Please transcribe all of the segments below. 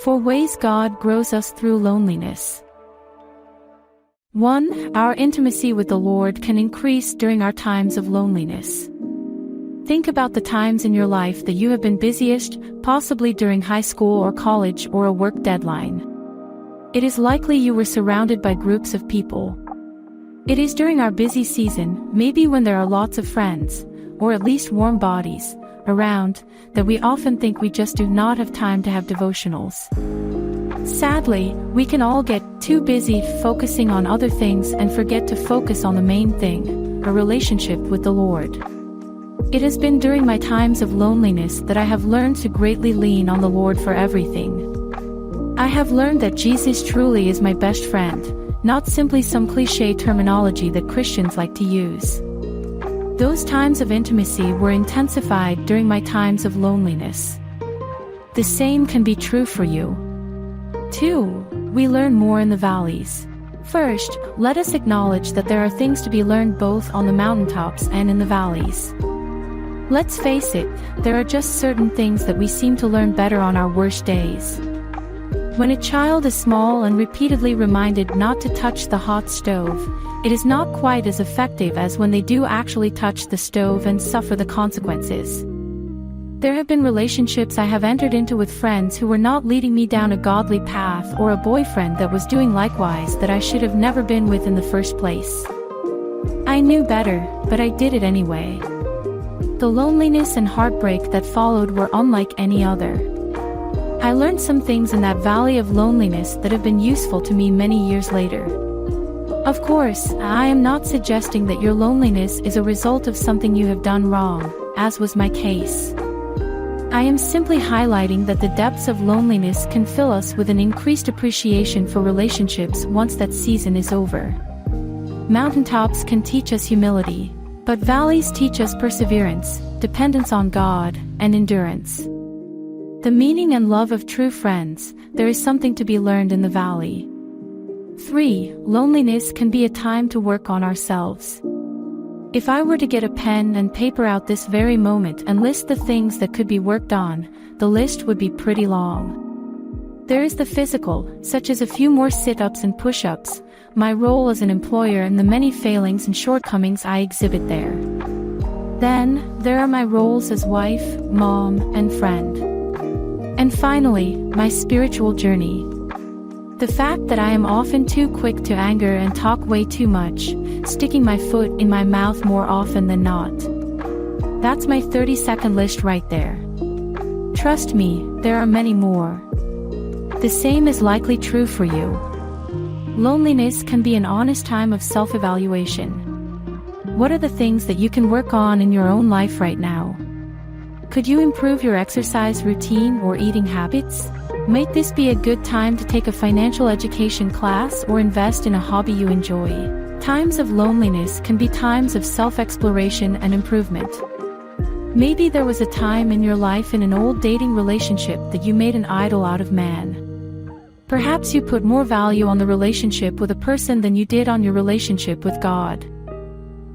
4 ways God grows us through loneliness. 1. Our intimacy with the Lord can increase during our times of loneliness. Think about the times in your life that you have been busiest, possibly during high school or college or a work deadline. It is likely you were surrounded by groups of people. It is during our busy season, maybe when there are lots of friends, or at least warm bodies, around, that we often think we just do not have time to have devotionals. Sadly, we can all get too busy focusing on other things and forget to focus on the main thing, a relationship with the Lord. It has been during my times of loneliness that I have learned to greatly lean on the Lord for everything. I have learned that Jesus truly is my best friend, not simply some cliché terminology that Christians like to use. Those times of intimacy were intensified during my times of loneliness. The same can be true for you. 2. We learn more in the valleys. First, let us acknowledge that there are things to be learned both on the mountaintops and in the valleys. Let's face it, there are just certain things that we seem to learn better on our worst days. When a child is small and repeatedly reminded not to touch the hot stove, it is not quite as effective as when they do actually touch the stove and suffer the consequences. There have been relationships I have entered into with friends who were not leading me down a godly path, or a boyfriend that was doing likewise that I should have never been with in the first place. I knew better, but I did it anyway. The loneliness and heartbreak that followed were unlike any other. I learned some things in that valley of loneliness that have been useful to me many years later. Of course, I am not suggesting that your loneliness is a result of something you have done wrong, as was my case. I am simply highlighting that the depths of loneliness can fill us with an increased appreciation for relationships once that season is over. Mountaintops can teach us humility, but valleys teach us perseverance, dependence on God, and endurance. The meaning and love of true friends, there is something to be learned in the valley. 3. Loneliness can be a time to work on ourselves. If I were to get a pen and paper out this very moment and list the things that could be worked on, the list would be pretty long. There is the physical, such as a few more sit-ups and push-ups, my role as an employer and the many failings and shortcomings I exhibit there. Then, there are my roles as wife, mom, and friend. And finally, my spiritual journey. The fact that I am often too quick to anger and talk way too much, sticking my foot in my mouth more often than not. That's my 30-second list right there. Trust me, there are many more. The same is likely true for you. Loneliness can be an honest time of self-evaluation. What are the things that you can work on in your own life right now? Could you improve your exercise routine or eating habits? Might this be a good time to take a financial education class or invest in a hobby you enjoy? Times of loneliness can be times of self-exploration and improvement. Maybe there was a time in your life in an old dating relationship that you made an idol out of man. Perhaps you put more value on the relationship with a person than you did on your relationship with God.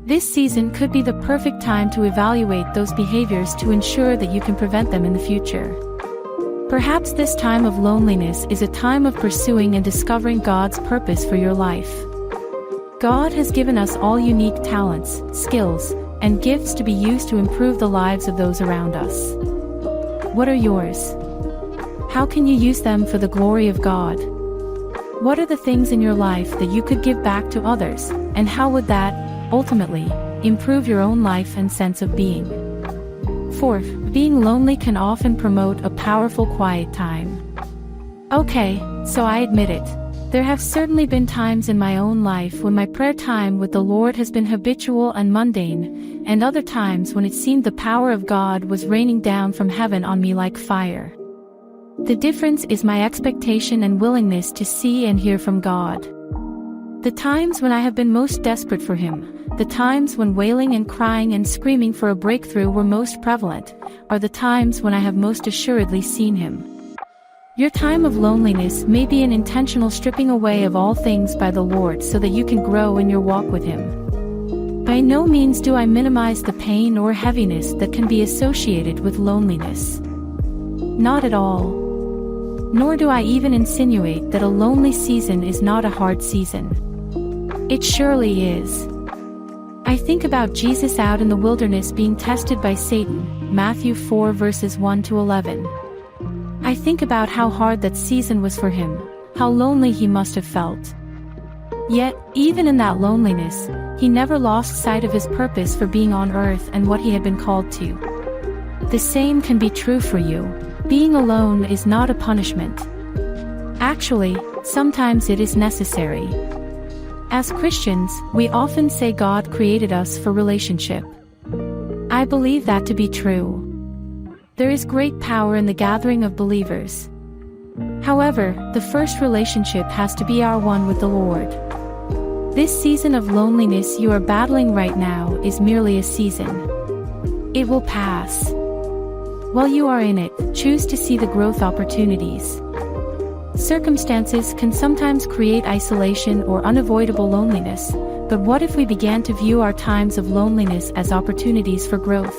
This season could be the perfect time to evaluate those behaviors to ensure that you can prevent them in the future. Perhaps this time of loneliness is a time of pursuing and discovering God's purpose for your life. God has given us all unique talents, skills, and gifts to be used to improve the lives of those around us. What are yours? How can you use them for the glory of God? What are the things in your life that you could give back to others, and how would that, ultimately, improve your own life and sense of being? 4th, being lonely can often promote a powerful quiet time. Okay, so I admit it. There have certainly been times in my own life when my prayer time with the Lord has been habitual and mundane, and other times when it seemed the power of God was raining down from heaven on me like fire. The difference is my expectation and willingness to see and hear from God. The times when I have been most desperate for Him, the times when wailing and crying and screaming for a breakthrough were most prevalent, are the times when I have most assuredly seen Him. Your time of loneliness may be an intentional stripping away of all things by the Lord so that you can grow in your walk with Him. By no means do I minimize the pain or heaviness that can be associated with loneliness. Not at all. Nor do I even insinuate that a lonely season is not a hard season. It surely is. I think about Jesus out in the wilderness being tested by Satan, Matthew 4 verses 1 to 11. I think about how hard that season was for him, how lonely he must have felt. Yet, even in that loneliness, he never lost sight of his purpose for being on earth and what he had been called to. The same can be true for you. Being alone is not a punishment. Actually, sometimes it is necessary. As Christians, we often say God created us for relationship. I believe that to be true. There is great power in the gathering of believers. However, the first relationship has to be our one with the Lord. This season of loneliness you are battling right now is merely a season. It will pass. While you are in it, choose to see the growth opportunities. Circumstances can sometimes create isolation or unavoidable loneliness, but what if we began to view our times of loneliness as opportunities for growth?